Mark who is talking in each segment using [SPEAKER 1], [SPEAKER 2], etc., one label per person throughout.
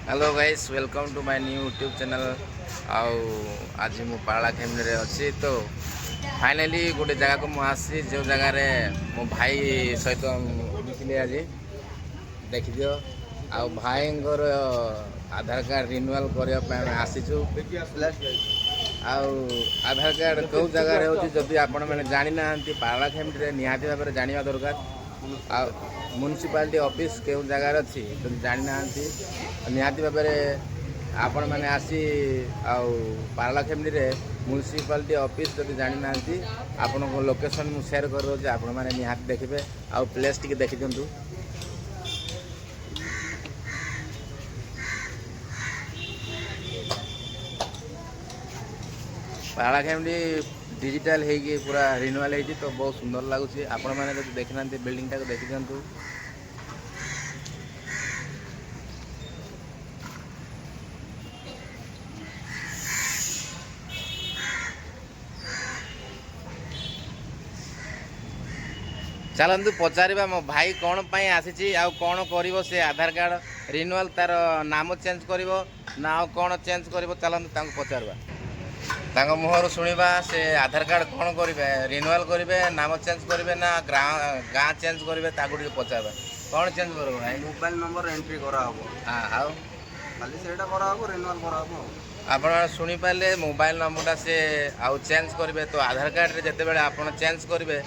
[SPEAKER 1] Hello guys welcome to my new YouTube channel. आज मु पारलाखेमनी रे अच्छी तो फाइनाली गोटे जगह को मुझे जो जगार मो भाई सहित मिसिली आज देखी दियो आ भाई आधार कार्ड रिन्यूअल करने आसीचु। आधार कार्ड कौ जगार होती आपण मैंने जानी ना पारलाखेमनी रे निहाती भाव में जाना दरकार। म्युनिसिपालिटी ऑफिस केउ जगार अच्छी तो जानी ना निहाती भाव में आपण मैंने आसी पारलाखेमनी रे म्युनिसिपालिटी ऑफिस जब जानी ना आपण को लोकेशन मु शेयर कर रोज आपण मैंने निहाती देखिए आ प्लेस टी देखी दिंतु। पारलाखेमनी डिजिटल होगी पूरा रिन्यूअल होती तो बहुत सुंदर लगुच। आपण मैंने जब देखना बिल्डिंग टाक देखी दिंतु। चलतु पचार मो भाई कौन पाई आसी आ कौन कर से आधार कार्ड रिन्यूअल तार नाम चेंज कर ना कौन चेंज कर चलतु पचार मुहर शुणा से आधार कार्ड कौन करेंगे रिन्यूअल करेंगे नाम चेंज करेंगे ना गाँ चेंज करेंगे ताकू पचार कौन चेंज कर
[SPEAKER 2] मोबाइल नंबर एंट्री करा
[SPEAKER 1] हाँ
[SPEAKER 2] खाली सेटा करा रिन्यूअल करा
[SPEAKER 1] आप शुणी पारे मोबाइल नंबरटा से आउ चेंज करेंगे तो आधार कार्ड रे जिते बड़े आप चेंज करेंगे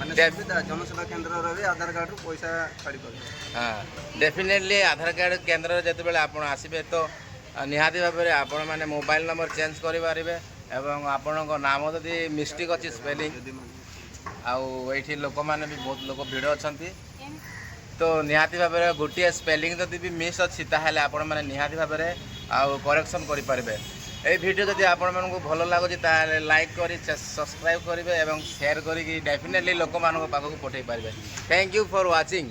[SPEAKER 2] जनसेवा केन्द्र भी आधार कार्ड पैसा छाड़ी
[SPEAKER 1] हाँ डेफिनेटली आधार कार्ड केन्द्र जिते बड़े आप आसबे तो निहाती भाव में आपण मैंने मोबाइल नंबर चेंज करेंगे एवं आपण नाम जदि मिस्टेक अच्छी स्पेलिंग आठी लोक मैंने भी बहुत लोग भिड़ अच्छा तो निहाती भाव में गोटे स्पेलिंग जदि भी मिस अच्छी ताहले आपण मैंने निहाती भाव में करेक्शन करेंगे। ये वीडियो जदि आपण मानक भल लगुच लाइक कर सब्सक्राइब करेंगे और शेयर करके डेफिनेटली लोक पाखक पठे पारे। Thank you for watching.